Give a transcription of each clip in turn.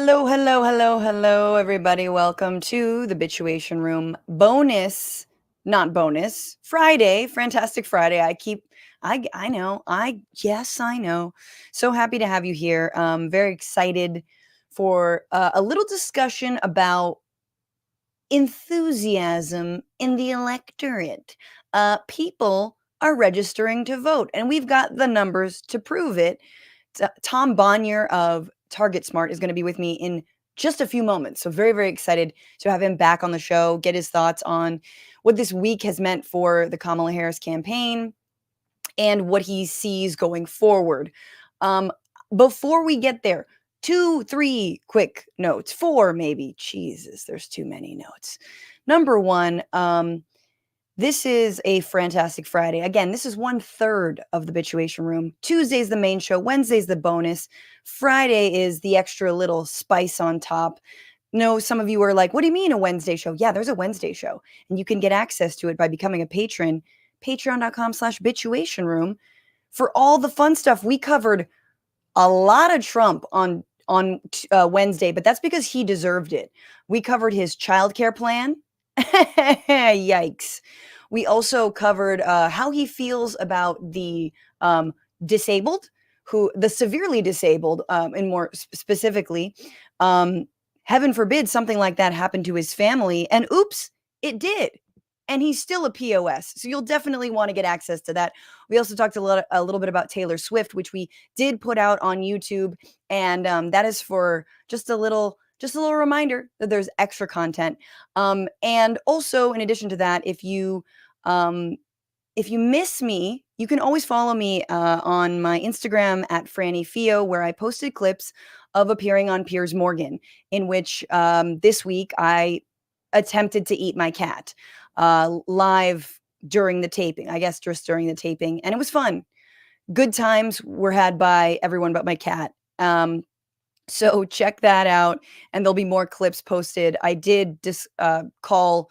Hello, hello, hello, hello, everybody. Welcome to the Bituation Room bonus, not bonus, Friday, Fantastic Friday. I know, yes, I know. So happy to have you here. Very excited for a little discussion about enthusiasm in the electorate. People are registering to vote, and we've got the numbers to prove it. Tom Bonier of TargetSmart is going to be with me in just a few moments. So very, very excited to have him back on the show, get his thoughts on what this week has meant for the Kamala Harris campaign and what he sees going forward. Before we get there, 2, 3 quick notes, 4 maybe. Jesus, there's too many notes. Number one, this is a Fantastic Friday. Again, this is 1/3 of the Bituation Room. Tuesday's the main show. Wednesday's the bonus. Friday is the extra little spice on top. No, some of you are like, what do you mean a Wednesday show? Yeah, there's a Wednesday show. And you can get access to it by becoming a patron. Patreon.com/Bituation Room for all the fun stuff. We covered a lot of Trump on Wednesday, but that's because he deserved it. We covered his childcare plan. Yikes. We also covered how he feels about the disabled, the severely disabled, and more specifically, heaven forbid something like that happened to his family. And oops, it did. And he's still a POS. So you'll definitely want to get access to that. We also talked a little bit about Taylor Swift, which we did put out on YouTube. And that is for just a little reminder that there's extra content. And also, in addition to that, if you miss me, you can always follow me on my Instagram at FrannyFio, where I posted clips of appearing on Piers Morgan, in which this week I attempted to eat my cat live during the taping, I guess just during the taping. And it was fun. Good times were had by everyone but my cat. So check that out, and there'll be more clips posted. I did call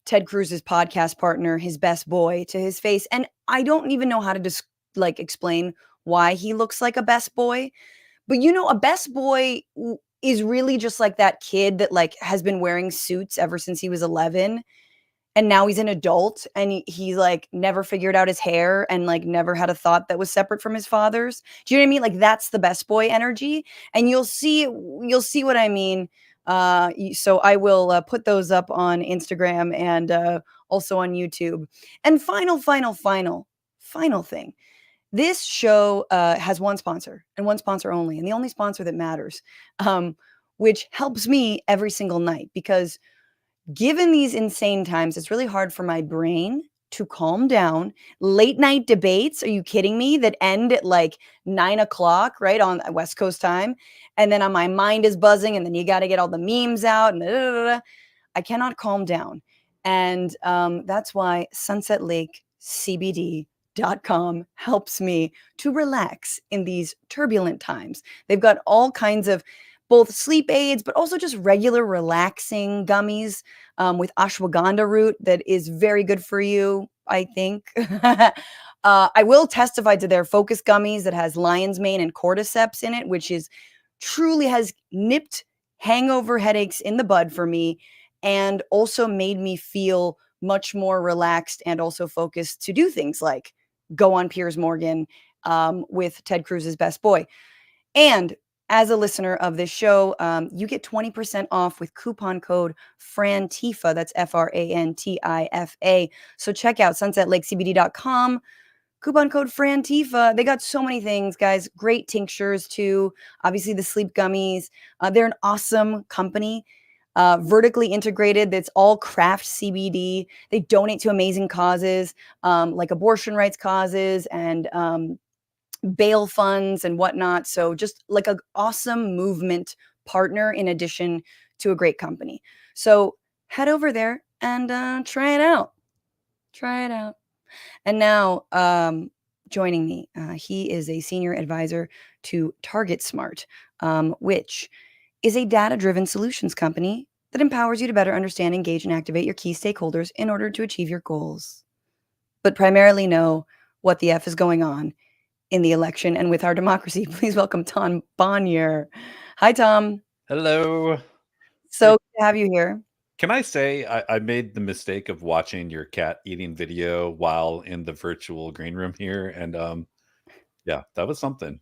Ted Cruz's podcast partner his best boy to his face, and I don't even know how to explain why he looks like a best boy. But a best boy is really just like that kid that has been wearing suits ever since he was 11. And now he's an adult, and he's never figured out his hair and never had a thought that was separate from his father's. Do you know what I mean? That's the best boy energy. And you'll see what I mean. So I will put those up on Instagram and also on YouTube. And final thing. This show has one sponsor and one sponsor only, and the only sponsor that matters, which helps me every single night, because given these insane times, it's really hard for my brain to calm down. Late night debates, are you kidding me, that end at 9 o'clock, right, on West Coast time. And then my mind is buzzing, and then you got to get all the memes out. And I cannot calm down. And that's why Sunset Lake CBD.com helps me to relax in these turbulent times. They've got all kinds of both sleep aids, but also just regular relaxing gummies with ashwagandha root that is very good for you, I think. I will testify to their focus gummies that has lion's mane and cordyceps in it, which truly has nipped hangover headaches in the bud for me, and also made me feel much more relaxed and also focused to do things like go on Piers Morgan with Ted Cruz's best boy. And as a listener of this show, you get 20% off with coupon code FRANTIFA. That's FRANTIFA. So check out sunsetlakecbd.com. Coupon code FRANTIFA. They got so many things, guys. Great tinctures, too. Obviously, the sleep gummies. They're an awesome company. Vertically integrated. That's all craft CBD. They donate to amazing causes, like abortion rights causes and bail funds and whatnot. So just an awesome movement partner in addition to a great company. So head over there and try it out. Try it out. And now joining me, he is a senior advisor to TargetSmart, which is a data-driven solutions company that empowers you to better understand, engage, and activate your key stakeholders in order to achieve your goals, but primarily know what the F is going on in the election and with our democracy. Please welcome Tom Bonier. Hi, Tom. Hello. So Hey, good to have you here. can I say I made the mistake of watching your cat eating video while in the virtual green room here, and yeah, that was something.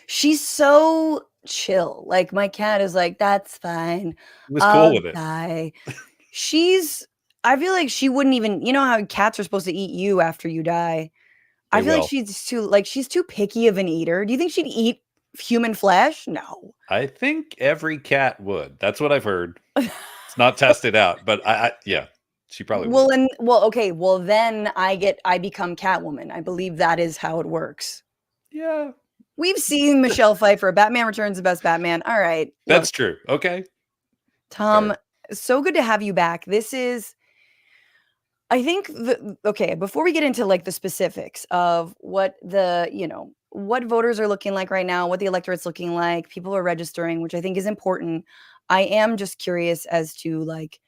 She's so chill. Like, my cat is like, "That's fine. He was cool I'll with it. die." She's I feel like she wouldn't even how cats are supposed to eat you after you die? I They feel like will. she's too picky of an eater. Do you think she'd eat human flesh? No. I think every cat would. That's what I've heard. It's not tested out, but yeah, she probably would. Okay, well, then I become Catwoman. I believe that is how it works. Yeah, We've seen Michelle Pfeiffer, Batman Returns the best Batman. All right, look, that's true. Okay, Tom, fair. so good to have you back. This is I think okay, before we get into like the specifics of what what voters are looking like right now, what the electorate's looking like, people are registering, which I think is important. I am just curious as to like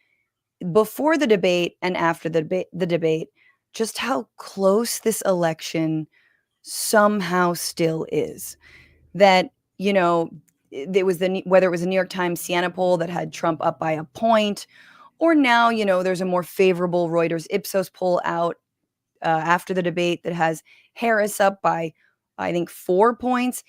before the debate and after the debate, just how close this election somehow still is. That, you know, it was whether it was a New York Times Siena poll that had Trump up by a point, or now, there's a more favorable Reuters Ipsos poll out after the debate that has Harris up by, I think, 4 points.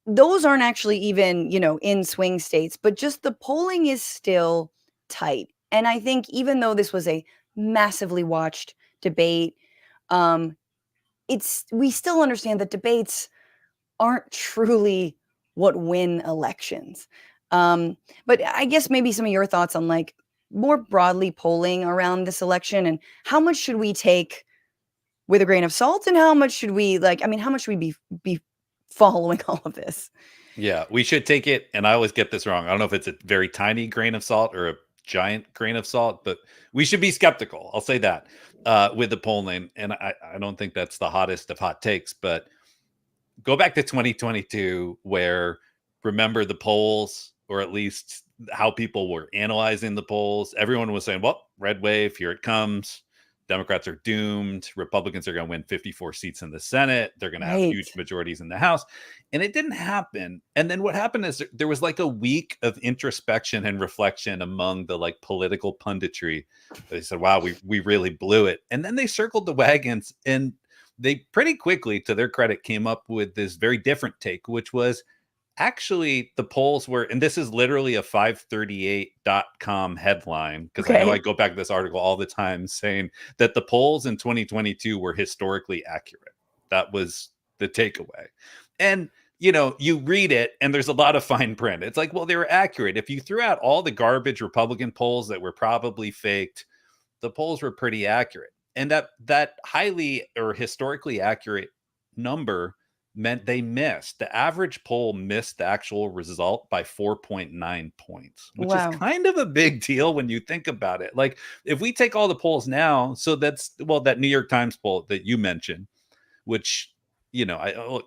Those aren't actually even, in swing states, but just the polling is still tight. And I think even though this was a massively watched debate, um, we still understand that debates aren't truly what win elections. Um, but I guess maybe some of your thoughts on like more broadly polling around this election and how much should we take with a grain of salt and how much should we how much should we be following all of this? Yeah, we should take it, and I always get this wrong. I don't know if it's a very tiny grain of salt or a giant grain of salt, but we should be skeptical. I'll say that with the polling, and I don't think that's the hottest of hot takes, but go back to 2022 where remember the polls or at least how people were analyzing the polls, everyone was saying, well, red wave, here it comes, Democrats are doomed, Republicans are going to win 54 seats in the Senate, they're going to have Right. huge majorities in the House, and it didn't happen. And then what happened is there was like a week of introspection and reflection among the like political punditry. They said, wow, we really blew it. And then they circled the wagons, and they pretty quickly, to their credit, came up with this very different take, which was actually the polls were, and this is literally a 538.com headline, because I know I Okay. go back to this article all the time saying that the polls in 2022 were historically accurate. That was the takeaway. And you read it and there's a lot of fine print. It's like, well, they were accurate. If you threw out all the garbage Republican polls that were probably faked, the polls were pretty accurate. And that highly or historically accurate number meant they missed. The average poll missed the actual result by 4.9 points, which is Wow. kind of a big deal when you think about it. Like if we take all the polls now, so that's that New York Times poll that you mentioned, which New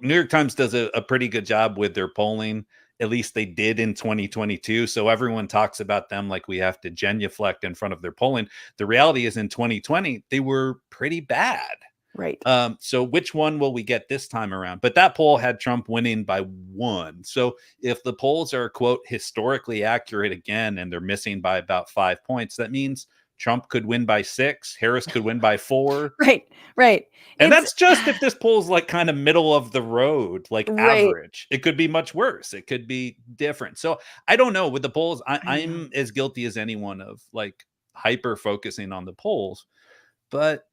York Times does a pretty good job with their polling. At least they did in 2022. So everyone talks about them like we have to genuflect in front of their polling. The reality is in 2020, they were pretty bad. Right. So which one will we get this time around? But that poll had Trump winning by 1. So if the polls are, quote, historically accurate again, and they're missing by about 5 points, that means Trump could win by 6, Harris could win by 4. Right. Right. And It's that's just if this poll's like kind of middle of the road, like right. average. It could be much worse. It could be different. So I don't know. With the polls, I know. I'm as guilty as anyone of like hyper focusing on the polls, but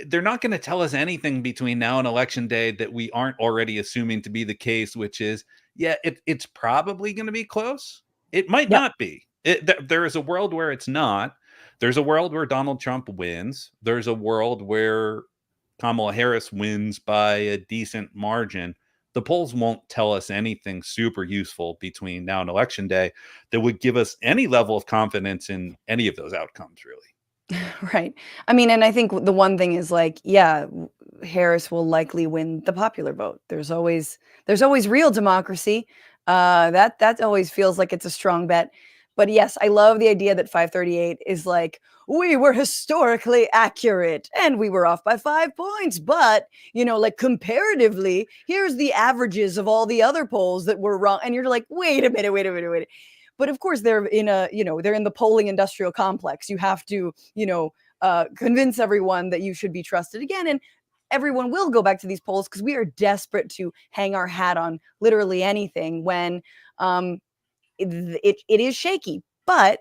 they're not going to tell us anything between now and election day that we aren't already assuming to be the case, which is, yeah, it's probably going to be close. It might Yep. not be. There is a world where it's not. There's a world where Donald Trump wins. There's a world where Kamala Harris wins by a decent margin. The polls won't tell us anything super useful between now and election day that would give us any level of confidence in any of those outcomes, really. Right. I mean, and I think the one thing is like, yeah, Harris will likely win the popular vote. There's always real democracy. That always feels like it's a strong bet. But yes, I love the idea that 538 is like, we were historically accurate and we were off by 5 points, but like comparatively, here's the averages of all the other polls that were wrong. And you're like, wait a minute, wait a minute. But of course they're in they're in the polling industrial complex. You have to, convince everyone that you should be trusted again. And everyone will go back to these polls because we are desperate to hang our hat on literally anything when it is shaky. But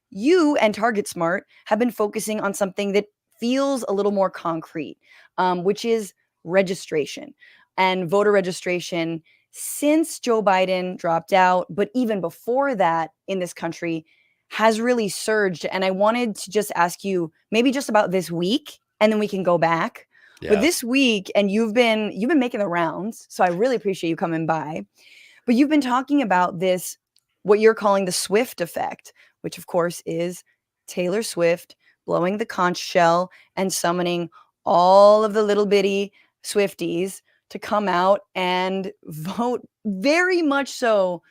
you and TargetSmart have been focusing on something that feels a little more concrete, which is registration and voter registration since Joe Biden dropped out, but even before that in this country has really surged. And I wanted to just ask you maybe just about this week, and then we can go back. But Yeah. this week, and you've been making the rounds, so I really appreciate you coming by. But you've been talking about this, what you're calling the Swift effect, which of course is Taylor Swift blowing the conch shell and summoning all of the little bitty Swifties to come out and vote, very much so.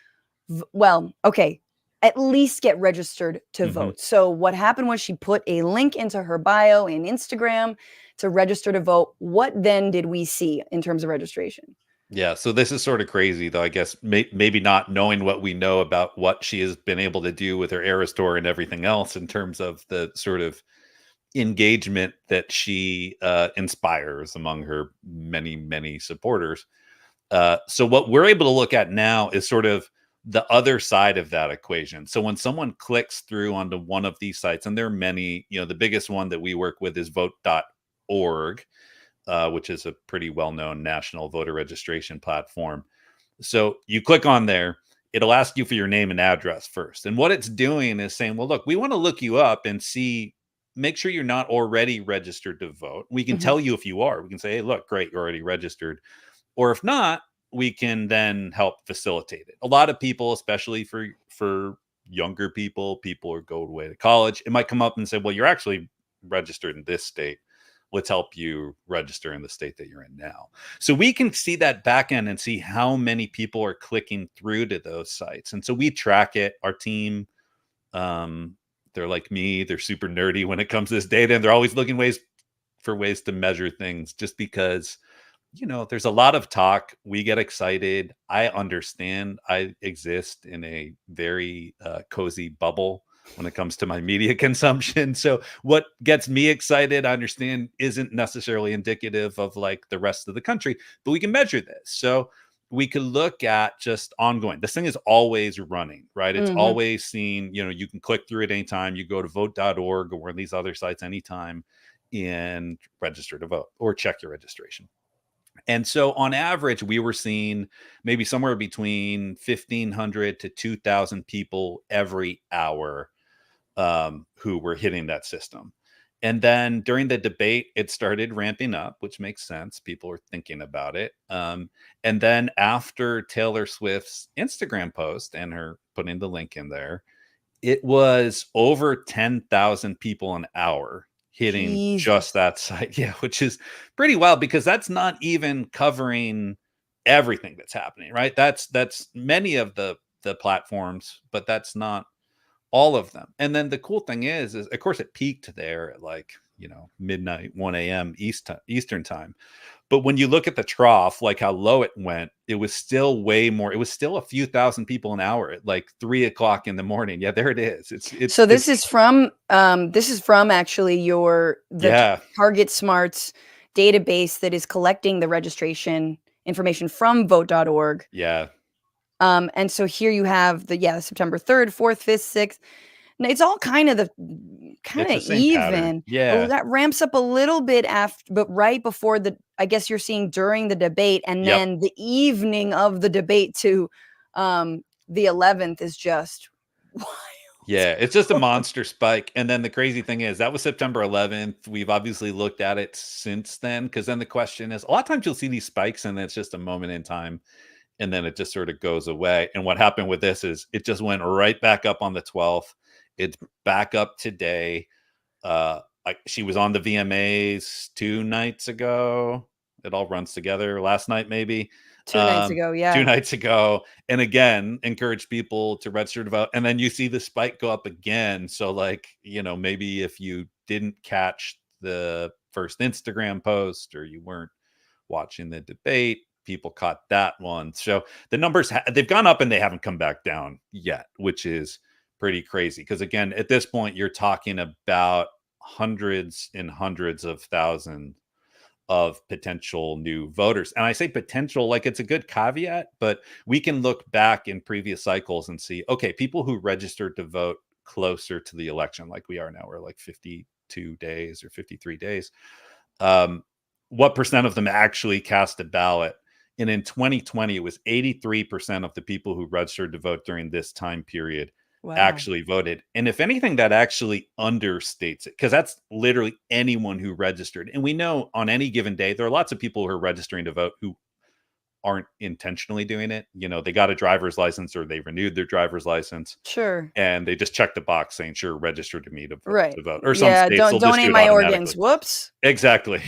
Well, okay, at least get registered to Hmm. vote. So what happened was she put a link into her bio in Instagram to register to vote. What then did we see in terms of registration? Yeah, so this is sort of crazy, though. I guess maybe not knowing what we know about what she has been able to do with her Eras tour and everything else in terms of the sort of engagement that she inspires among her many, many supporters. So what we're able to look at now is sort of the other side of that equation. So when someone clicks through onto one of these sites, and there are many, the biggest one that we work with is vote.org, which is a pretty well-known national voter registration platform. So you click on there, it'll ask you for your name and address first. And what it's doing is saying, well, look, we want to look you up and see, make sure you're not already registered to vote. We can Mhm. tell you if you are. We can say, hey, look, great, you're already registered. Or if not, we can then help facilitate it. A lot of people, especially for younger people who go away to college, it might come up and say, well, you're actually registered in this state. Let's help you register in the state that you're in now. So we can see that back end and see how many people are clicking through to those sites. And so we track it. Our team, um, they're like me, they're super nerdy when it comes to this data, and they're always looking for ways to measure things just because there's a lot of talk. We get excited. I understand I exist in a very cozy bubble when it comes to my media consumption. So what gets me excited, I understand, isn't necessarily indicative of like the rest of the country, but we can measure this. So we could look at just ongoing. This thing is always running, right? It's Mhm. always seen, you can click through it anytime. You go to vote.org or one of these other sites anytime and register to vote or check your registration. And so on average, we were seeing maybe somewhere between 1,500 to 2,000 people every hour who were hitting that system. And then during the debate, it started ramping up, which makes sense. People were thinking about it. And then after Taylor Swift's Instagram post and her putting the link in there, it was over 10,000 people an hour hitting just Jesus. that site. Yeah, which is pretty wild because that's not even covering everything that's happening, right? That's many of the platforms, but that's not all of them. And then the cool thing is of course it peaked there at like, midnight, 1 a.m. Eastern time. But when you look at the trough, like how low it went, it was still way more. It was still a few thousand people an hour at like 3 o'clock in the morning. Yeah, there it is. So this is from actually the Yeah, Target Smarts database that is collecting the registration information from vote.org. yeah. And so here you have September 3rd, 4th, 5th, 6th. And it's all kind of It's the same pattern. even. Yeah, That ramps up a little bit after, but right before I guess you're seeing during the debate, and yep. then the evening of the debate to the 11th is just wild. Yeah, it's just a monster spike. And then the crazy thing is that was September 11th. We've obviously looked at it since then because then the question is a lot of times you'll see these spikes and it's just a moment in time and then it just sort of goes away. And what happened with this is it just went right back up on the 12th. It's back up today. She was on the VMAs 2 nights ago. It all runs together last night, maybe. 2 nights ago, two yeah. nights ago, and again encourage people to register to vote, and then you see the spike go up again. So like, maybe if you didn't catch the first Instagram post or you weren't watching the debate, people caught that one. So the numbers they've gone up and they haven't come back down yet, which is pretty crazy, because again, at this point you're talking about hundreds and hundreds of thousands of potential new voters. And I say potential like it's a good caveat, but we can look back in previous cycles and see, okay, people who registered to vote closer to the election, like we are now, we're like 52 days or 53 days. What percent of them actually cast a ballot? And in 2020, it was 83% of the people who registered to vote during this time period Wow. actually voted. And if anything, that actually understates it, because that's literally anyone who registered. And we know on any given day, there are lots of people who are registering to vote who aren't intentionally doing it. They got a driver's license or they renewed their driver's license Sure. and they just check the box saying, sure, register to me to vote, Right. Or some Yeah, states don't will just do donate it my automatically. organs. Whoops. Exactly.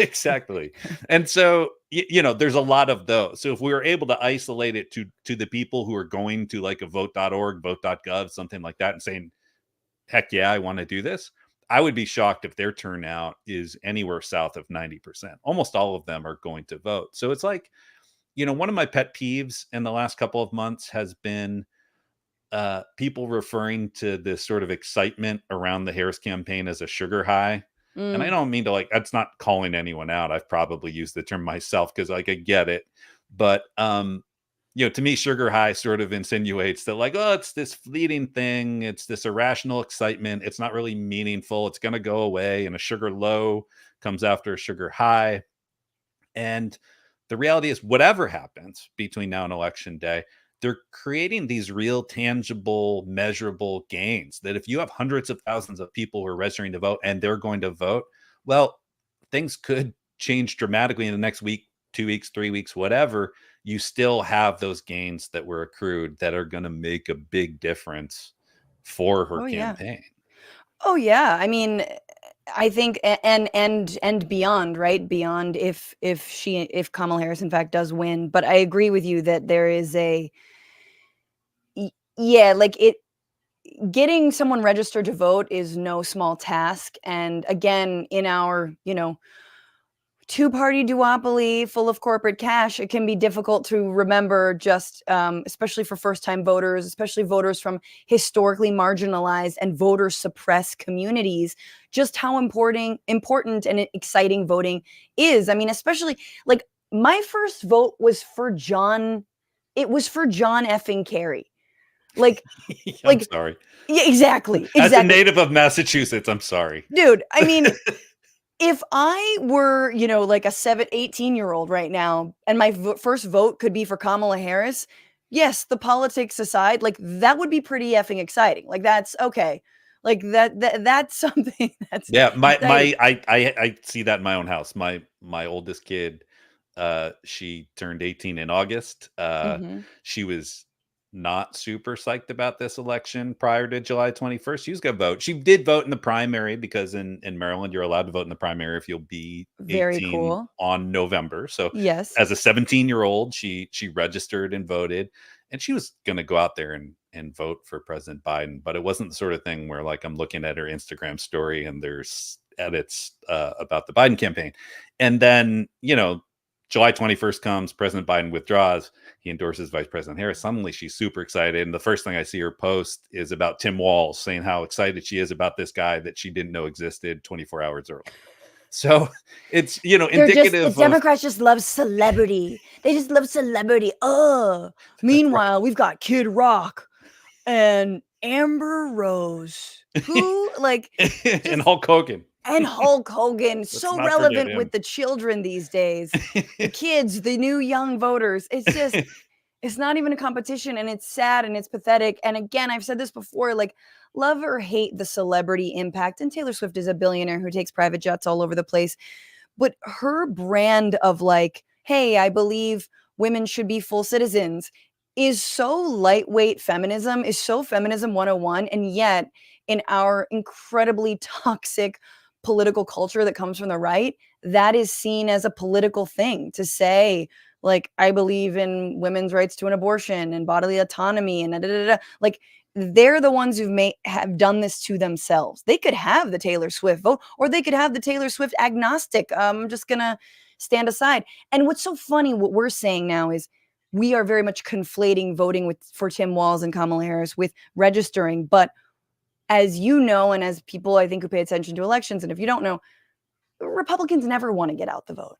Exactly. And so, there's a lot of those. So if we were able to isolate it to the people who are going to like a vote.org, vote.gov, something like that, and saying, heck yeah, I want to do this, I would be shocked if their turnout is anywhere south of 90%. Almost all of them are going to vote. So it's like, one of my pet peeves in the last couple of months has been people referring to this sort of excitement around the Harris campaign as a sugar high. And I Mm. don't mean to that's not calling anyone out. I've probably used the term myself because like I get it. But to me, sugar high sort of insinuates that like, oh, it's this fleeting thing, it's this irrational excitement, it's not really meaningful, it's gonna go away, and a sugar low comes after a sugar high. And the reality is, whatever happens between now and election day, they're creating these real, tangible, measurable gains that if you have hundreds of thousands of people who are registering to vote and they're going to vote, well, things could change dramatically in the next week, 2 weeks, 3 weeks, whatever. You still have those gains that were accrued that are going to make a big difference for her Oh, yeah. campaign. Oh, yeah. I mean, I think and beyond, right? Beyond if Kamala Harris in fact does win, but I agree with you that there is yeah, like getting someone registered to vote is no small task. And again, in our, two-party duopoly full of corporate cash, it can be difficult to remember just, especially for first-time voters, especially voters from historically marginalized and voter-suppressed communities, just how important and exciting voting is. I mean, especially, like, my first vote was for John it was for John effing Kerry. Like I'm like sorry. yeah, exactly, As a exactly. native of Massachusetts, I'm sorry. Dude, I mean, if I were, like a 18-year-old right now and my first vote could be for Kamala Harris, yes, the politics aside, like that would be pretty effing exciting. Like that's okay. Like that's something that's Yeah, my exciting. my I see that in my own house. My oldest kid, she turned 18 in August. Mhm. She was not super psyched about this election prior to July 21st. She was gonna vote. She did vote in the primary because in Maryland you're allowed to vote in the primary if you'll be Very 18 cool. on November. So Yes. as a 17-year-old, she registered and voted, and she was gonna go out there and vote for President Biden, but it wasn't the sort of thing where like I'm looking at her Instagram story and there's edits about the Biden campaign. And then, July 21st comes, President Biden withdraws, he endorses Vice President Harris. Suddenly she's super excited. And the first thing I see her post is about Tim Walz, saying how excited she is about this guy that she didn't know existed 24 hours early. So it's, The indicative of Democrats just love celebrity. They just love celebrity. Meanwhile, we've got Kid Rock and Amber Rose, who like and just Hulk Hogan. and Hulk Hogan, Let's so not forget relevant with him. the children these days, the kids, the new young voters. It's just, it's not even a competition, and it's sad and it's pathetic. And again, I've said this before, like, love or hate the celebrity impact. And Taylor Swift is a billionaire who takes private jets all over the place. But her brand of like, hey, I believe women should be full citizens is so lightweight feminism, is so feminism 101. And yet, in our incredibly toxic political culture that comes from the right, that is seen as a political thing to say, like, I believe in women's rights to an abortion and bodily autonomy and da, da, da, da. Like, they're the ones have done this to themselves. They could have the Taylor Swift vote, or they could have the Taylor Swift agnostic. I'm just gonna stand aside. And what's so funny, what we're saying now is we are very much conflating voting for Tim Walz and Kamala Harris with registering. But as you know, and as people I think who pay attention to elections, and if you don't know, Republicans never want to get out the vote.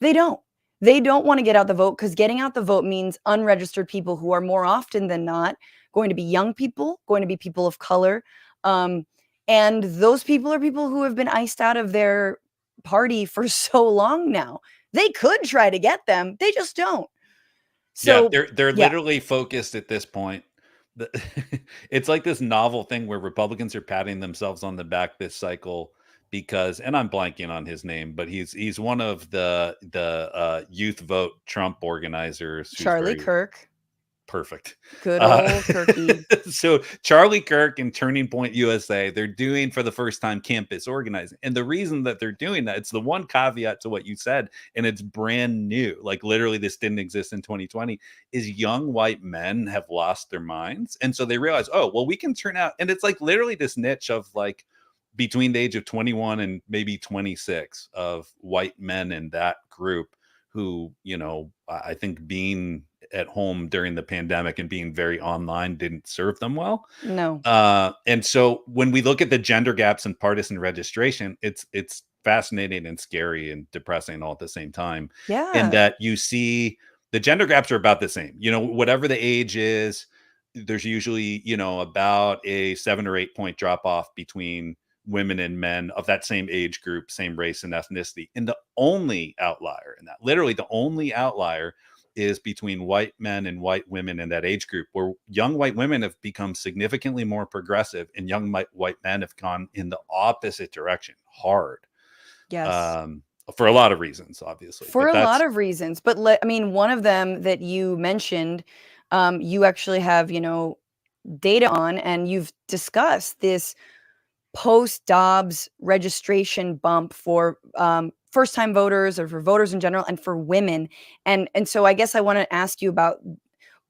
They don't. They don't want to get out the vote because getting out the vote means unregistered people who are more often than not going to be young people, going to be people of color. And those people are people who have been iced out of their party for so long now. They could try to get them. They just don't. So they're literally focused at this point. It's like this novel thing where Republicans are patting themselves on the back this cycle because, and I'm blanking on his name, but he's one of the youth vote Trump organizers. Charlie Kirk. Perfect. Good old Kirky. So Charlie Kirk and Turning Point USA, they're doing for the first time campus organizing. And the reason that they're doing that, it's the one caveat to what you said, and it's brand new. Like literally this didn't exist in 2020, is young white men have lost their minds. And so they realize, oh, well, we can turn out. And it's like literally this niche of like between the age of 21 and maybe 26 of white men in that group who, you know, I think being at home during the pandemic and being very online didn't serve them well. No. And so when we look at the gender gaps in partisan registration, it's fascinating and scary and depressing all at the same time. Yeah. In that you see the gender gaps are about the same. You know, whatever the age is, there's usually, you know, about a 7 or 8 point drop off between women and men of that same age group, same race and ethnicity. And the only outlier in that, literally the only outlier, is between white men and white women in that age group, where young white women have become significantly more progressive and young white men have gone in the opposite direction hard. Yes. For a lot of reasons, obviously. For a lot of reasons. But I mean, one of them that you mentioned, you actually have, you know, data on, and you've discussed this post Dobbs registration bump for first time voters or for voters in general and for women. And so I guess I want to ask you about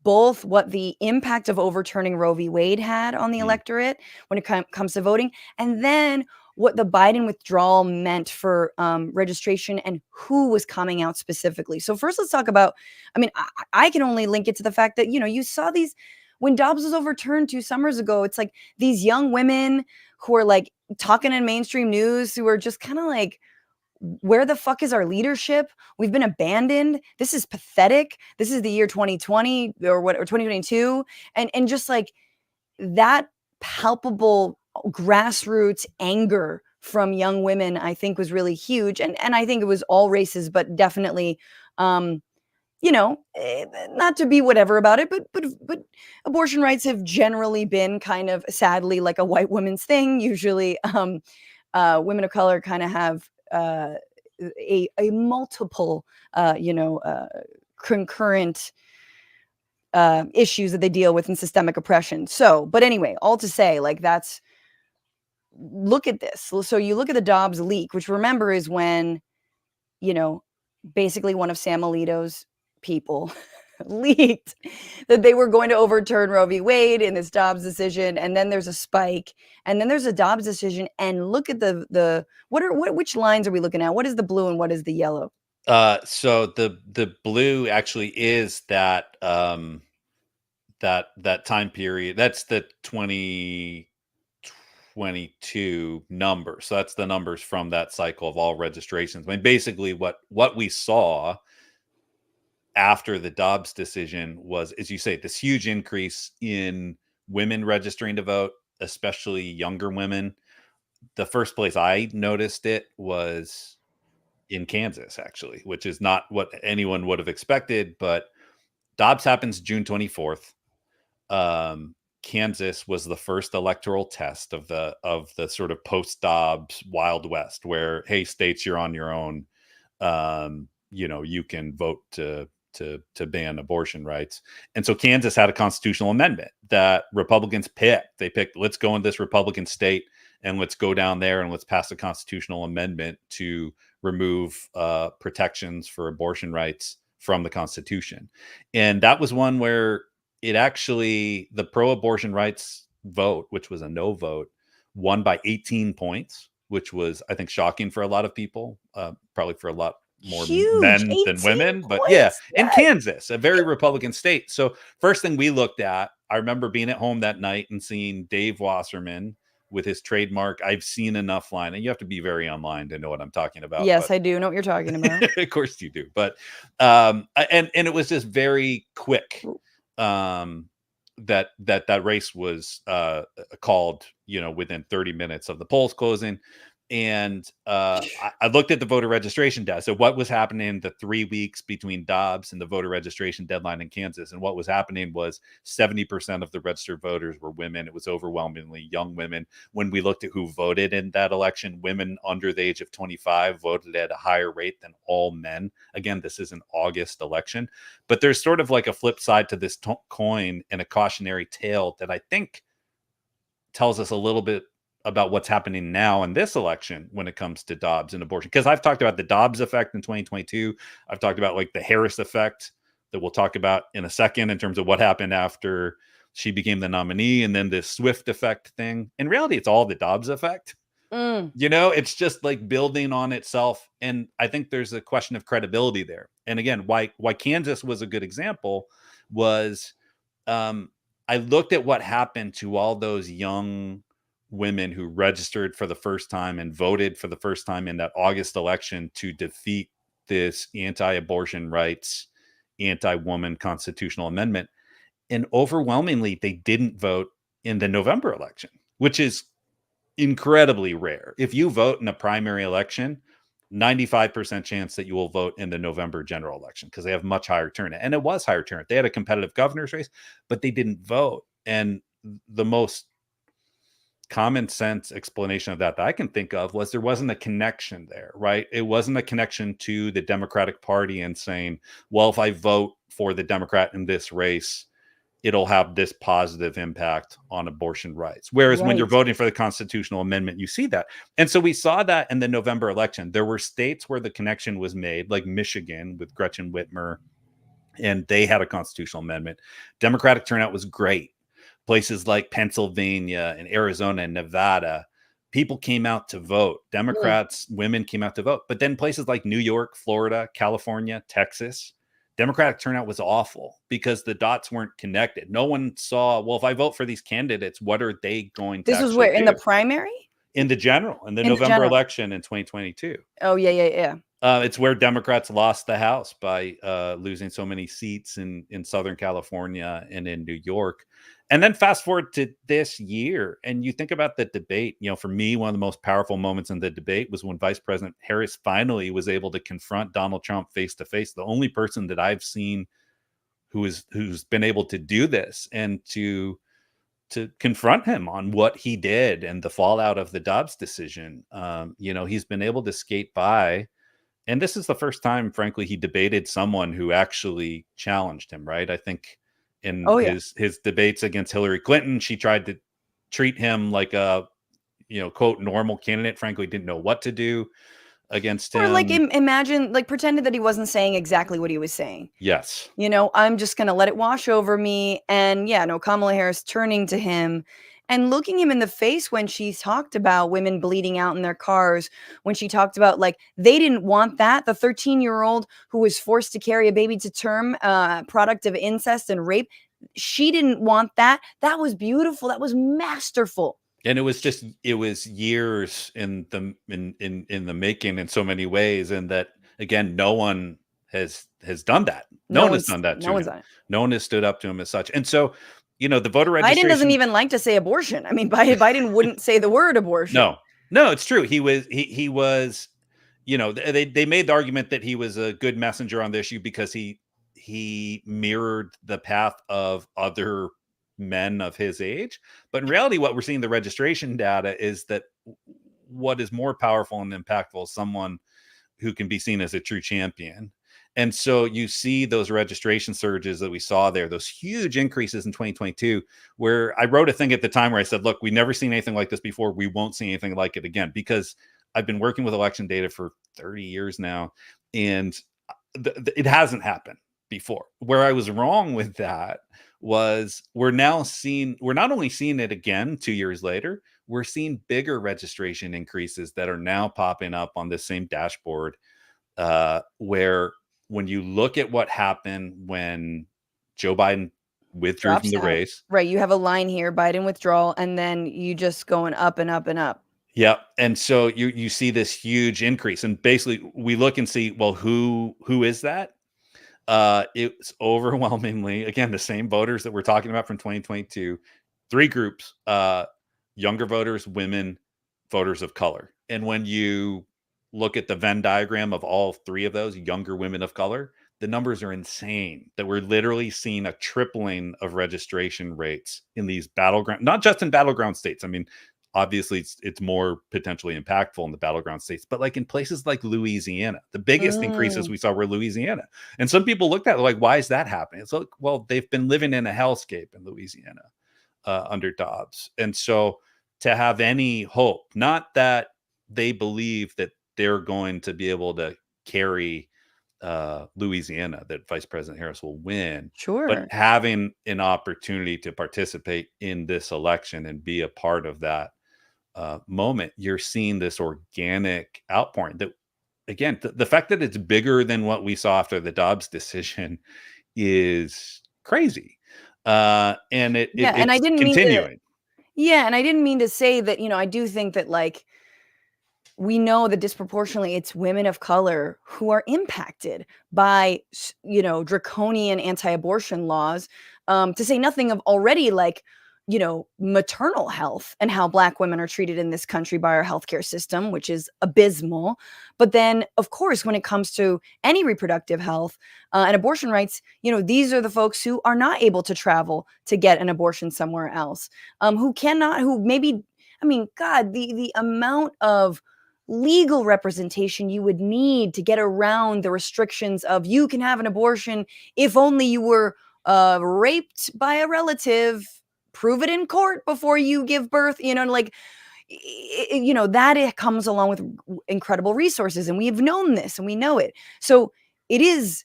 both what the impact of overturning Roe v. Wade had on the electorate when it comes to voting, and then what the Biden withdrawal meant for registration and who was coming out specifically. So first, let's talk about, I mean, I can only link it to the fact that, you know, you saw these, when Dobbs was overturned 2 summers ago, it's like these young women who are like talking in mainstream news who are just kind of like, where the fuck is our leadership? We've been abandoned. This is pathetic. This is the year 2020 or 2022. And just like that palpable grassroots anger from young women, I think was really huge. And I think it was all races, but definitely, you know, not to be whatever about it, but abortion rights have generally been kind of sadly like a white woman's thing. Usually women of color kind of have a multiple, you know, concurrent issues that they deal with in systemic oppression. So, but anyway, all to say, like, that's, look at this. So you look at the Dobbs leak, which remember is when, you know, basically one of Sam Alito's people leaked that they were going to overturn Roe v. Wade in this Dobbs decision, and then there's a spike, and then there's a Dobbs decision, and look at which lines are we looking at? What is the blue and what is the yellow? So the blue actually is that that time period. That's the 2022 number. So that's the numbers from that cycle of all registrations. I mean, basically what we saw after the Dobbs decision was, as you say, this huge increase in women registering to vote, especially younger women. The first place I noticed it was in Kansas, actually, which is not what anyone would have expected. But Dobbs happens June 24th. Kansas was the first electoral test of the sort of post Dobbs Wild West, where, hey, states, you're on your own. You know, you can vote to ban abortion rights. And so Kansas had a constitutional amendment that Republicans picked. They picked, let's go in this Republican state and let's go down there and let's pass a constitutional amendment to remove protections for abortion rights from the Constitution. And that was one where it actually, the pro-abortion rights vote, which was a no vote, won by 18 points, which was, I think, shocking for a lot of people, probably for a lot more Huge, men than 18 women. But yeah, points. in Yes. Kansas, a very Republican state. So first thing we looked at, I remember being at home that night and seeing Dave Wasserman with his trademark "I've seen enough" line. And you have to be very online to know what I'm talking about. Yes, But I do know what you're talking about. of course you do. But and it was just very quick. That race was called, within 30 minutes of the polls closing. And I looked at the voter registration data. So what was happening the 3 weeks between Dobbs and the voter registration deadline in Kansas? And what was happening was 70% of the registered voters were women. It was overwhelmingly young women. When we looked at who voted in that election, women under the age of 25 voted at a higher rate than all men. Again, this is an August election, but there's sort of like a flip side to this coin and a cautionary tale that I think tells us a little bit about what's happening now in this election when it comes to Dobbs and abortion. Because I've talked about the Dobbs effect in 2022. I've talked about like the Harris effect that we'll talk about in a second in terms of what happened after she became the nominee, and then this Swift effect thing. In reality, it's all the Dobbs effect. It's just like building on itself. And I think there's a question of credibility there. And again, why Kansas was a good example was I looked at what happened to all those young women who registered for the first time and voted for the first time in that August election to defeat this anti-abortion rights, anti-woman constitutional amendment. And overwhelmingly, they didn't vote in the November election, which is incredibly rare. If you vote in a primary election, 95% chance that you will vote in the November general election because they have much higher turnout. And it was higher turnout. They had a competitive governor's race, but they didn't vote. And the most common sense explanation of that I can think of was there wasn't a connection there, right? It wasn't a connection to the Democratic Party and saying, well, if I vote for the Democrat in this race, it'll have this positive impact on abortion rights. Whereas when you're voting for the constitutional amendment, you see that. And so we saw that in the November election. There were states where the connection was made, like Michigan with Gretchen Whitmer, and they had a constitutional amendment. Democratic turnout was great. Places like Pennsylvania and Arizona and Nevada, people came out to vote. Democrats, women came out to vote. But then places like New York, Florida, California, Texas, Democratic turnout was awful because the dots weren't connected. No one saw, well, if I vote for these candidates, what are they going to This was where, in the primary? In the general, in the November election in 2022. Oh, yeah. It's where Democrats lost the House by losing so many seats in Southern California and in New York. And then fast forward to this year, and you think about the debate. For me, one of the most powerful moments in the debate was when Vice President Harris finally was able to confront Donald Trump face to face. The only person that I've seen who's been able to do this and to confront him on what he did and the fallout of the Dobbs decision. He's been able to skate by. And this is the first time, frankly, he debated someone who actually challenged him, right? I think in his debates against Hillary Clinton, she tried to treat him like a, quote, normal candidate, frankly, didn't know what to do against him. Or like imagine, like pretended that he wasn't saying exactly what he was saying. Yes. I'm just going to let it wash over me. And Kamala Harris turning to him and looking him in the face when she talked about women bleeding out in their cars, when she talked about like they didn't want that. The 13-year-old who was forced to carry a baby to term, product of incest and rape, she didn't want that. That was beautiful. That was masterful. And it was years in the making in so many ways, and that again, no one has done that. No one has done that to him. No one has stood up to him as such. And so, the voter registration. Biden doesn't even like to say abortion. I mean, Biden wouldn't say the word abortion. No, it's true. He was, they made the argument that he was a good messenger on the issue because he mirrored the path of other men of his age. But in reality, what we're seeing in the registration data is that what is more powerful and impactful is someone who can be seen as a true champion. And so you see those registration surges that we saw there, those huge increases in 2022, where I wrote a thing at the time where I said, look, we've never seen anything like this before. We won't see anything like it again, because I've been working with election data for 30 years now. And it hasn't happened before. Where I was wrong with that was we're not only seeing it again 2 years later, we're seeing bigger registration increases that are now popping up on this same dashboard, where when you look at what happened when Joe Biden withdrew from Drops the out. race. Right, you have a line here, Biden withdrawal, and then you just going up and up and up. Yep. And so you see this huge increase, and basically we look and see, well, who is that? It's overwhelmingly, again, the same voters that we're talking about from 2022. Three groups: younger voters, women, voters of color. And when you look at the Venn diagram of all three of those, younger women of color, the numbers are insane. That we're literally seeing a tripling of registration rates in these battleground, not just in battleground states. I mean, obviously it's more potentially impactful in the battleground states, but like in places like Louisiana, the biggest increases Mm, we saw were Louisiana. And some people looked at it like, why is that happening? It's like, well, they've been living in a hellscape in Louisiana under Dobbs. And so to have any hope, not that they believe that they're going to be able to carry Louisiana, that Vice President Harris will win, but sure. having an opportunity to participate in this election and be a part of that moment, you're seeing this organic outpouring that, again, the fact that it's bigger than what we saw after the Dobbs decision is crazy. And Yeah, and I it's didn't mean to continuing. yeah, and I didn't mean to say that, I do think that, like, we know that disproportionately it's women of color who are impacted by draconian anti-abortion laws, to say nothing of already, like, maternal health and how Black women are treated in this country by our healthcare system, which is abysmal. But then, of course, when it comes to any reproductive health and abortion rights, these are the folks who are not able to travel to get an abortion somewhere else, who maybe, I mean, God, the amount of legal representation you would need to get around the restrictions of you can have an abortion if only you were raped by a relative, prove it in court before you give birth, like, that it comes along with incredible resources, and we've known this and we know it. So it is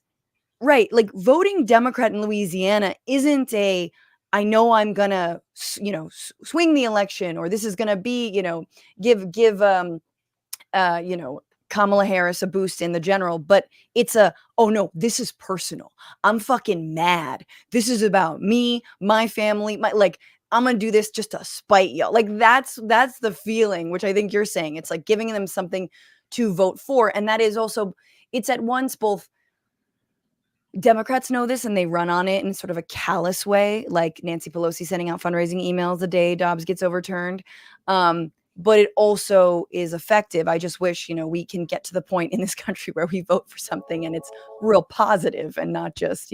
right, like, voting Democrat in Louisiana isn't a, I know I'm gonna swing the election, or this is gonna be, give you know, Kamala Harris a boost in the general, but it's a, oh no, this is personal. I'm fucking mad. This is about me, my family, my, like, I'm gonna do this just to spite y'all. Like, that's the feeling, which I think you're saying. It's like giving them something to vote for. And that is also, it's at once both Democrats know this and they run on it in sort of a callous way, like Nancy Pelosi sending out fundraising emails the day Dobbs gets overturned. But it also is effective. I just wish, we can get to the point in this country where we vote for something and it's real positive and not just,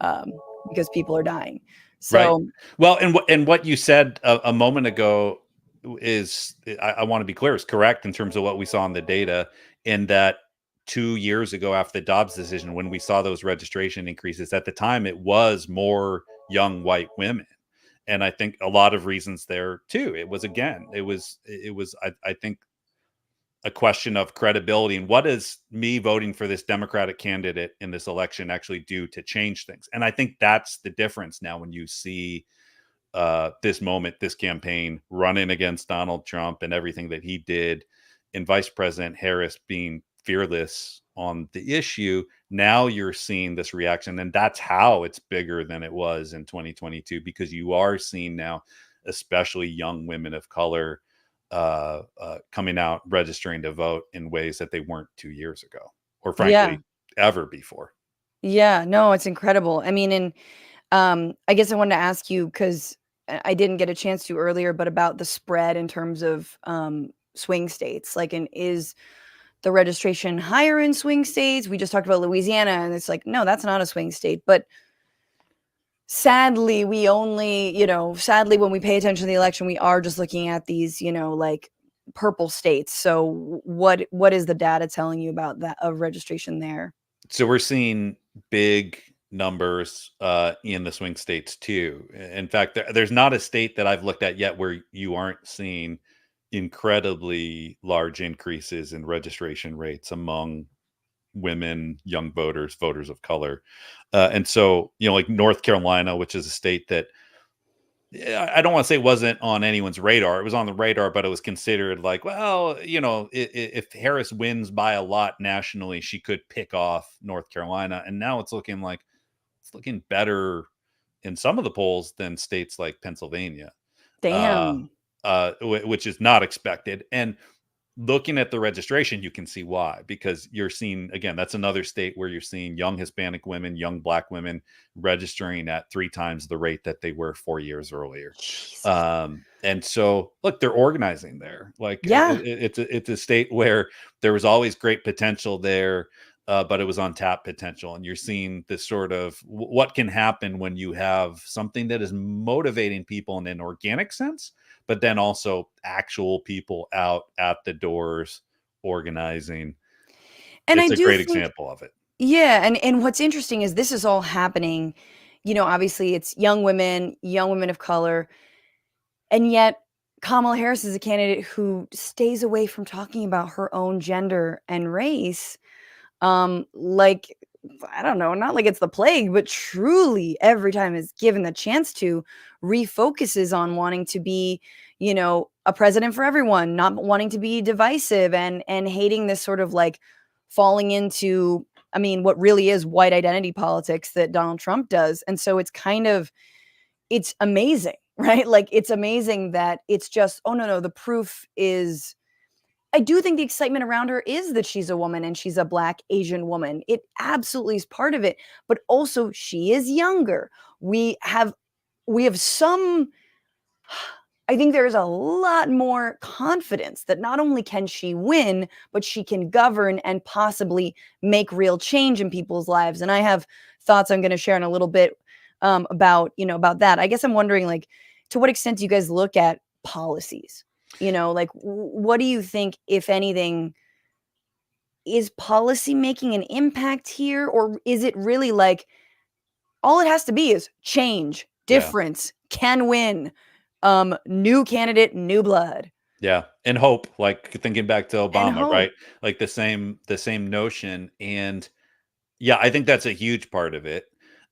um, because people are dying. Right. So, Well, and what you said a moment ago is, I want to be clear, is correct in terms of what we saw in the data. In that 2 years ago, after the Dobbs decision, when we saw those registration increases, at the time it was more young white women, and I think a lot of reasons there too. It was, again, I think, a question of credibility, and what does me voting for this Democratic candidate in this election actually do to change things. And I think that's the difference now when you see this moment, this campaign running against Donald Trump and everything that he did, and Vice President Harris being fearless on the issue. Now you're seeing this reaction, and that's how it's bigger than it was in 2022, because you are seeing now, especially young women of color, coming out, registering to vote in ways that they weren't 2 years ago, or yeah. frankly, ever before. Yeah. No, it's incredible. I mean, and I guess I wanted to ask you, because I didn't get a chance to earlier, but about the spread in terms of swing states. Like, and is the registration higher in swing states? We just talked about Louisiana, and it's like, no, that's not a swing state. But sadly, we only, sadly, when we pay attention to the election, we are just looking at these, like, purple states. So what is the data telling you about that of registration there? So we're seeing big numbers in the swing states too. In fact, there's not a state that I've looked at yet where you aren't seeing incredibly large increases in registration rates among women, young voters, voters of color. And so, like North Carolina, which is a state that I don't want to say wasn't on anyone's radar. It was on the radar, but it was considered like, well, if Harris wins by a lot nationally, she could pick off North Carolina. And now it's looking better in some of the polls than states like Pennsylvania, uh, Damn. which is not expected. And looking at the registration, you can see why, because you're seeing, again, that's another state where you're seeing young Hispanic women, young Black women registering at 3 times the rate that they were 4 years earlier. Jesus. And so, look, they're organizing there. Like Yeah. it's a state where there was always great potential there, but it was untapped potential. And you're seeing this sort of what can happen when you have something that is motivating people in an organic sense, but then also actual people out at the doors organizing. And I It's a do great think, example of it. yeah, and what's interesting is this is all happening, obviously it's young women of color, and yet Kamala Harris is a candidate who stays away from talking about her own gender and race. Like, I don't know, not like it's the plague, but truly every time is given the chance to, refocuses on wanting to be, a president for everyone, not wanting to be divisive and hating this sort of like falling into, I mean, what really is white identity politics that Donald Trump does. And so it's amazing, right? Like it's amazing that it's just, oh no, the proof is, I do think the excitement around her is that she's a woman and she's a Black Asian woman. It absolutely is part of it, but also she is younger. We have some, I think there's a lot more confidence that not only can she win, but she can govern and possibly make real change in people's lives. And I have thoughts I'm going to share in a little bit about that. I guess I'm wondering, like, to what extent do you guys look at policies? Like, what do you think, if anything, is policy making an impact here? Or is it really like all it has to be is change, Yeah. difference, can win, new candidate, new blood, Yeah. And hope, like thinking back to and Obama, hope. right? Like the same notion. And yeah, I think that's a huge part of it.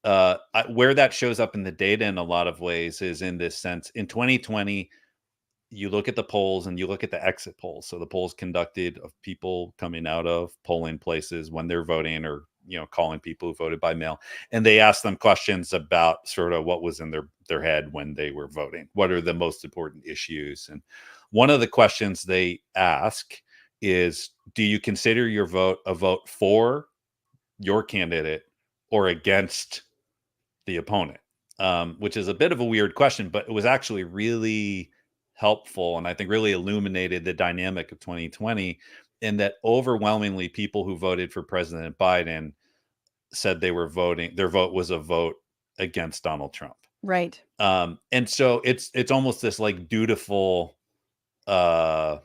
Where that shows up in the data in a lot of ways is in this sense. In 2020, you look at the polls and you look at the exit polls. So the polls conducted of people coming out of polling places when they're voting, or calling people who voted by mail, and they ask them questions about sort of what was in their head when they were voting. What are the most important issues? And one of the questions they ask is, do you consider your vote a vote for your candidate or against the opponent? Which is a bit of a weird question, but it was actually really helpful, and I think really illuminated the dynamic of 2020, in that overwhelmingly people who voted for President Biden said their vote was a vote against Donald Trump. Right. And so it's almost this like dutiful uh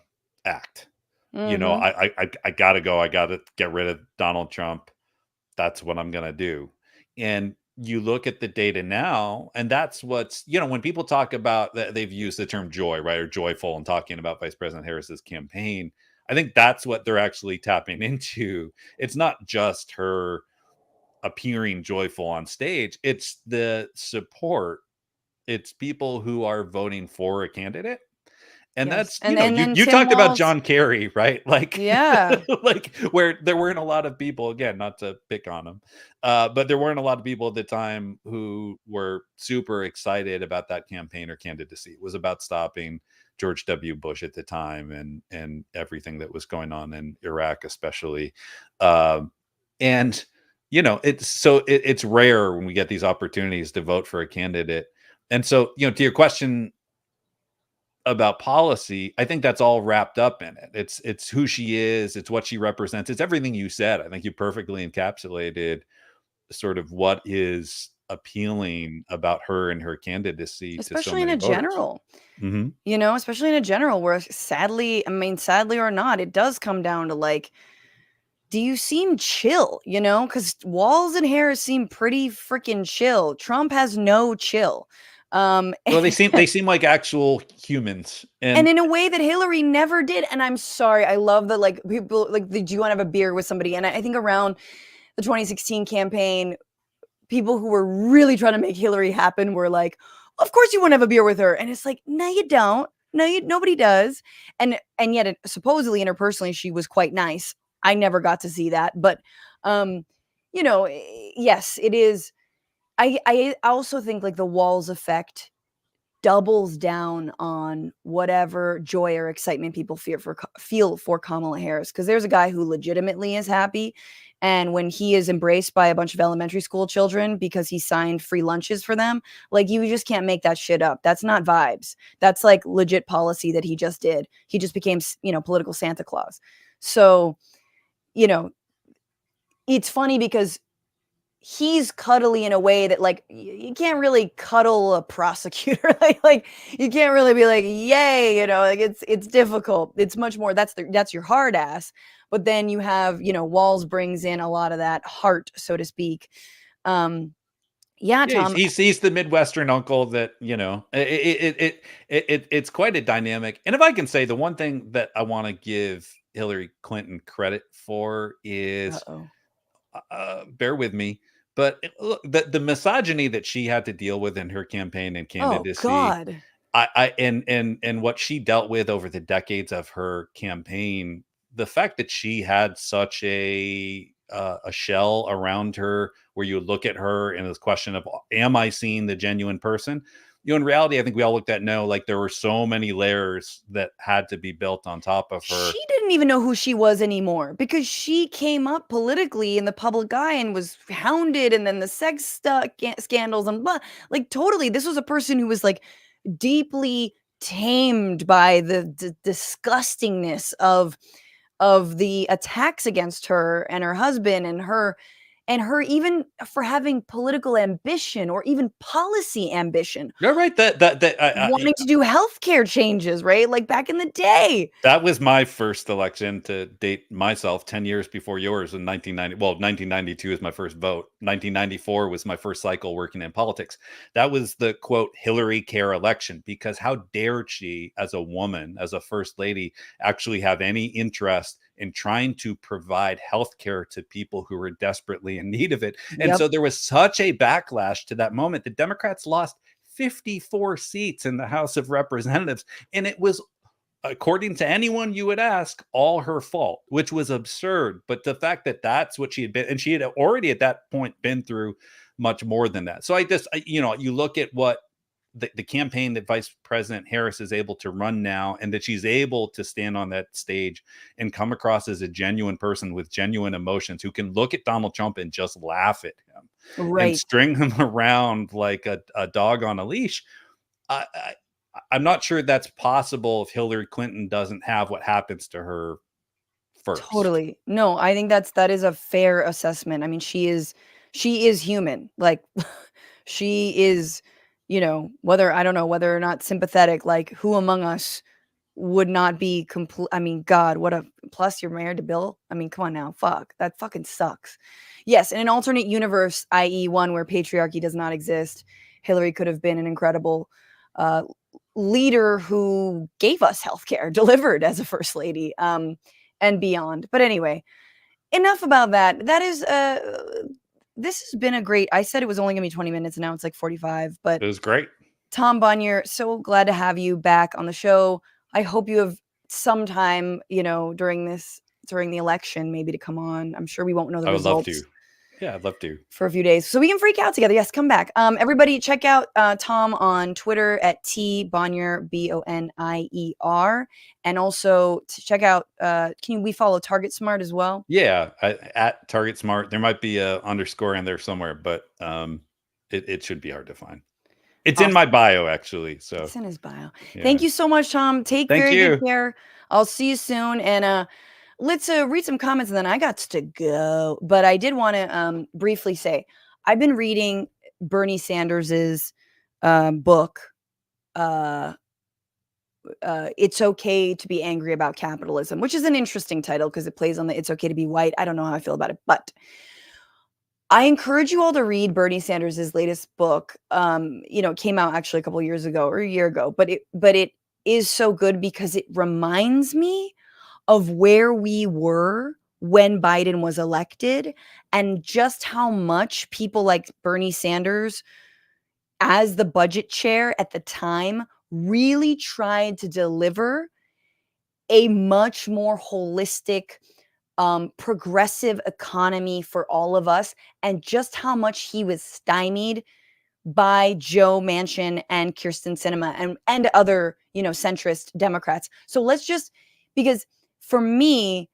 act. Mhm. I gotta go. I gotta get rid of Donald Trump. That's what I'm gonna do. And you look at the data now, and that's what's, when people talk about that, they've used the term joy, right? Or joyful, and talking about Vice President Harris's campaign. I think that's what they're actually tapping into. It's not just her appearing joyful on stage, it's the support. It's people who are voting for a candidate. And Yes. that's, And you then you Tim talked about Walz. John Kerry, right? Like Yeah. like where there weren't a lot of people, again, not to pick on him, but there weren't a lot of people at the time who were super excited about that campaign or candidacy. It was about stopping George W. Bush at the time, and everything that was going on in Iraq, especially. And it's rare when we get these opportunities to vote for a candidate. And so, to your question about policy, I think that's all wrapped up in it. It's who she is, it's what she represents, it's everything you said. I think you perfectly encapsulated sort of what is appealing about her and her candidacy to so Especially in many a voters. general. Mhm. Especially in a general where, sadly or not, it does come down to like, do you seem chill? Because Walls and Harris seem pretty freaking chill. Trump has no chill. Well, they seem like actual humans, and and in a way that Hillary never did. And I'm sorry, I love that, like, people like, do you want to have a beer with somebody? And I think around the 2016 campaign, people who were really trying to make Hillary happen were like, of course you want to have a beer with her. And it's like, no, you don't. No, nobody does. And yet, supposedly interpersonally, she was quite nice. I never got to see that, but yes, it is. I also think like the walls effect doubles down on whatever joy or excitement people feel for Kamala Harris, because there's a guy who legitimately is happy, and when he is embraced by a bunch of elementary school children because he signed free lunches for them, like, you just can't make that shit up. That's not vibes. That's like legit policy that he just did. He just became, political Santa Claus. So, you know, it's funny because he's cuddly in a way that, like, you can't really cuddle a prosecutor. like you can't really be like, yay, like, it's difficult. It's much more, that's your hard ass. But then you have, Walls brings in a lot of that heart, so to speak. Yeah, yeah, Tom. he's the Midwestern uncle that, it's quite a dynamic. And if I can say, the one thing that I want to give Hillary Clinton credit for is, Uh-oh. bear with me, but look, the misogyny that she had to deal with in her campaign and Oh candidacy, God. and what she dealt with over the decades of her campaign, the fact that she had such a shell around her, where you would look at her and this question of, am I seeing the genuine person? In reality, I think we all looked at, no, like, there were so many layers that had to be built on top of her. She didn't even know who she was anymore because she came up politically in the public eye and was hounded, and then the sex scandals and blah. Like, totally, this was a person who was like deeply tamed by the disgustingness of the attacks against her and her husband and her even for having political ambition or even policy ambition, You're right. wanting to do healthcare changes, right? Like back in the day. That was my first election, to date myself, 10 years before yours, in 1990. Well, 1992 is my first vote. 1994 was my first cycle working in politics. That was the, quote, Hillary care election, because how dared she, as a woman, as a first lady, actually have any interest in trying to provide health care to people who were desperately in need of it. And Yep. so there was such a backlash to that moment. The Democrats lost 54 seats in the House of Representatives, and it was, according to anyone you would ask, all her fault, which was absurd. But the fact that that's what she had been, and she had already at that point been through much more than that. So you look at what the campaign that Vice President Harris is able to run now, and that she's able to stand on that stage and come across as a genuine person with genuine emotions, who can look at Donald Trump and just laugh at him and Right. string him around like a dog on a leash. I'm not sure that's possible if Hillary Clinton doesn't have what happens to her first. Totally. No, I think that is a fair assessment. I mean, she is human. Like, she is, whether, I don't know, whether or not sympathetic, like, who among us would not be complete? I mean, God, what a plus, you're married to Bill. I mean, come on now. Fuck. That fucking sucks. Yes, in an alternate universe, i.e., one where patriarchy does not exist, Hillary could have been an incredible uh, leader who gave us healthcare, delivered as a first lady, and beyond. But anyway, enough about that. That is this has been a great, I said it was only gonna be 20 minutes, and now it's like 45. But It was great. Tom Bonier, so glad to have you back on the show. I hope you have some time, during the election, maybe, to come on. I'm sure we won't know the I would love results to. Yeah, I'd love to. for a few days, so we can freak out together. Yes, come back. Everybody, check out Tom on Twitter at Bonier, Bonier, and also to check out. Can we follow TargetSmart as well? Yeah, at TargetSmart. There might be a underscore in there somewhere, but it should be hard to find. It's in Awesome. my bio, actually. So It's in his bio. yeah. Thank you so much, Tom. Take Thank very good you. care. I'll see you soon. And let's read some comments, and then I got to go. But I did want to briefly say, I've been reading Bernie Sanders's book. It's okay to be angry about capitalism, which is an interesting title because it plays on the "it's okay to be white." I don't know how I feel about it, but I encourage you all to read Bernie Sanders' latest book. It came out actually a couple years ago or a year ago, but it is so good because it reminds me of where we were when Biden was elected and just how much people like Bernie Sanders, as the budget chair at the time, really tried to deliver a much more holistic, progressive economy for all of us, and just how much he was stymied by Joe Manchin and Kirsten Sinema and other, centrist Democrats. So let's just, because for me,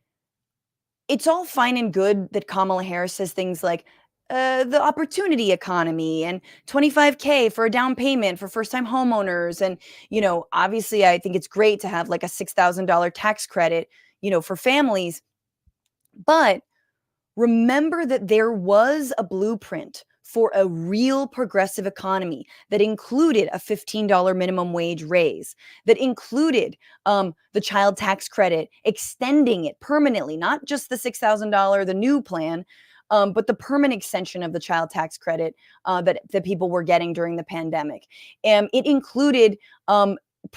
it's all fine and good that Kamala Harris says things like the opportunity economy and 25K for a down payment for first time homeowners. And, obviously, I think it's great to have like a $6,000 tax credit, for families. But remember that there was a blueprint for a real progressive economy that included a $15 minimum wage raise, that included the child tax credit, extending it permanently, not just the $6,000, the new plan, but the permanent extension of the child tax credit that people were getting during the pandemic. It included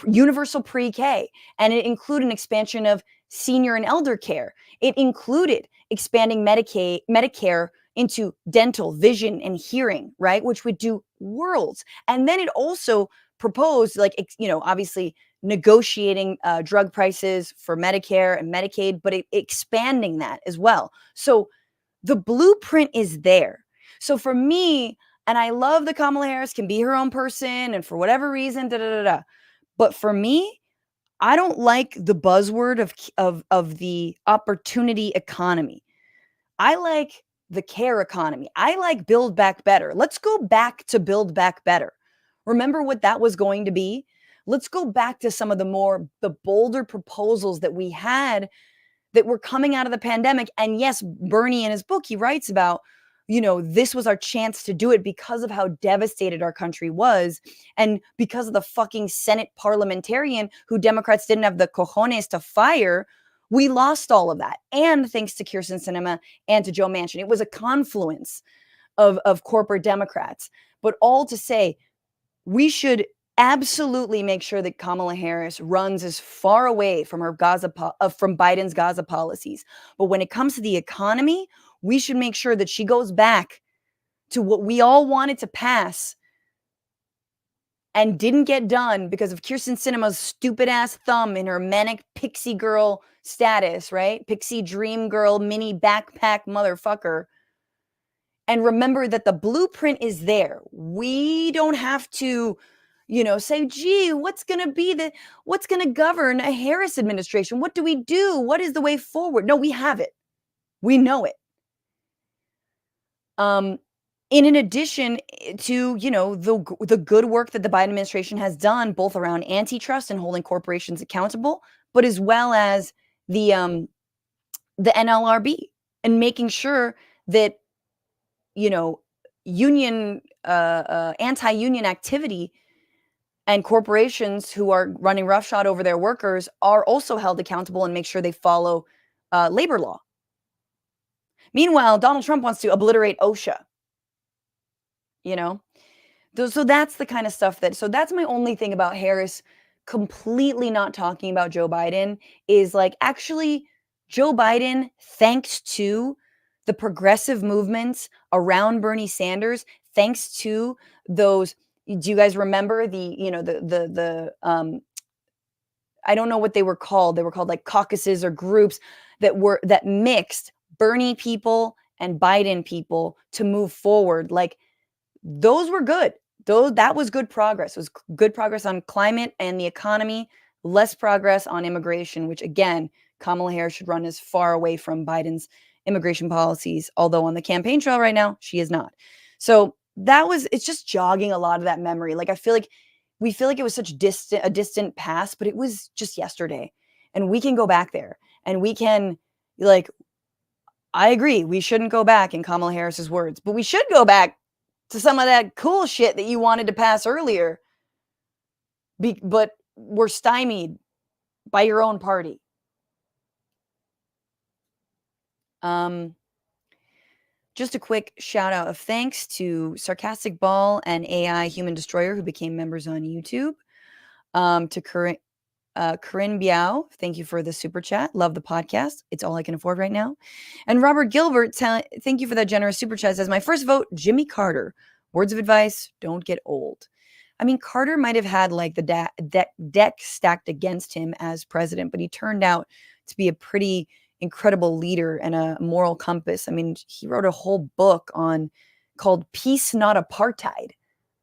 universal pre-K, and it included an expansion of senior and elder care. It included expanding Medicare into dental, vision, and hearing, right? Which would do worlds. And then it also proposed, like, obviously negotiating drug prices for Medicare and Medicaid, but expanding that as well. So the blueprint is there. So for me, and I love that Kamala Harris can be her own person and for whatever reason, da da da da. But for me, I don't like the buzzword of the opportunity economy. I like the care economy. I like build back better. Let's go back to build back better. Remember what that was going to be? Let's go back to some of the bolder proposals that we had that were coming out of the pandemic. And yes, Bernie in his book, he writes about, this was our chance to do it because of how devastated our country was. And because of the fucking Senate parliamentarian who Democrats didn't have the cojones to fire, we lost all of that. And thanks to Kirsten Sinema and to Joe Manchin, it was a confluence of corporate Democrats. But all to say, we should absolutely make sure that Kamala Harris runs as far away from from Biden's Gaza policies. But when it comes to the economy, we should make sure that she goes back to what we all wanted to pass and didn't get done because of Kirsten Sinema's stupid ass thumb in her manic pixie girl status, right? Pixie dream girl, mini backpack motherfucker. And remember that the blueprint is there. We don't have to, say, gee, what's going to govern a Harris administration? What do we do? What is the way forward? No, we have it. We know it. In addition to, the good work that the Biden administration has done, both around antitrust and holding corporations accountable, but as well as the NLRB and making sure that, union, anti-union activity and corporations who are running roughshod over their workers are also held accountable and make sure they follow labor law. Meanwhile, Donald Trump wants to obliterate OSHA. So that's the kind of stuff so that's my only thing about Harris completely not talking about Joe Biden is like, actually, Joe Biden, thanks to the progressive movements around Bernie Sanders, thanks to those, do you guys remember I don't know what they were called. They were called like caucuses or groups that mixed Bernie people and Biden people to move forward. Like, those were good. That was good progress. It was good progress on climate and the economy, less progress on immigration, which again, Kamala Harris should run as far away from Biden's immigration policies, although on the campaign trail right now, she is not. So it's just jogging a lot of that memory. Like, we feel like it was such a distant past, but it was just yesterday. And we can go back there and we can, like, I agree, we shouldn't go back in Kamala Harris's words, but we should go back to some of that cool shit that you wanted to pass earlier, but were stymied by your own party. Just a quick shout out of thanks to Sarcastic Ball and AI Human Destroyer, who became members on YouTube. To Corinne Biao, thank you for the super chat. Love the podcast. It's all I can afford right now. And Robert Gilbert, thank you for that generous super chat. Says, my first vote, Jimmy Carter. Words of advice, don't get old. I mean, Carter might have had like the deck stacked against him as president, but he turned out to be a pretty incredible leader and a moral compass. I mean, he wrote a whole book called Peace Not Apartheid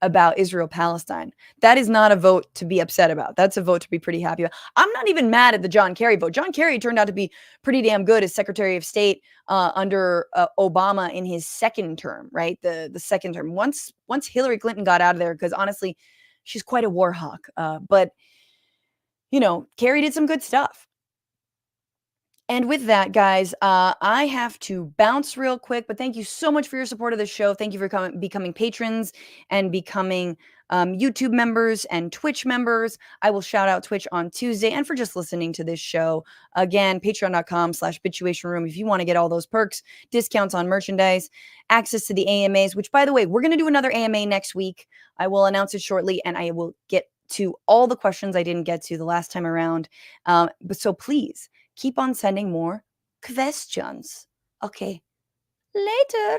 about Israel-Palestine. That is not a vote to be upset about. That's a vote to be pretty happy about. I'm not even mad at the John Kerry vote. John Kerry turned out to be pretty damn good as Secretary of State under Obama in his second term, right? The second term. Once Hillary Clinton got out of there, because honestly, she's quite a war hawk. But, Kerry did some good stuff. And with that, guys, I have to bounce real quick, but thank you so much for your support of the show. Thank you for becoming patrons and becoming YouTube members and Twitch members. I will shout out Twitch on Tuesday, and for just listening to this show. Again, patreon.com/bituationroom if you want to get all those perks, discounts on merchandise, access to the AMAs, which, by the way, we're going to do another AMA next week. I will announce it shortly, and I will get to all the questions I didn't get to the last time around. So please, keep on sending more questions. Okay. Later.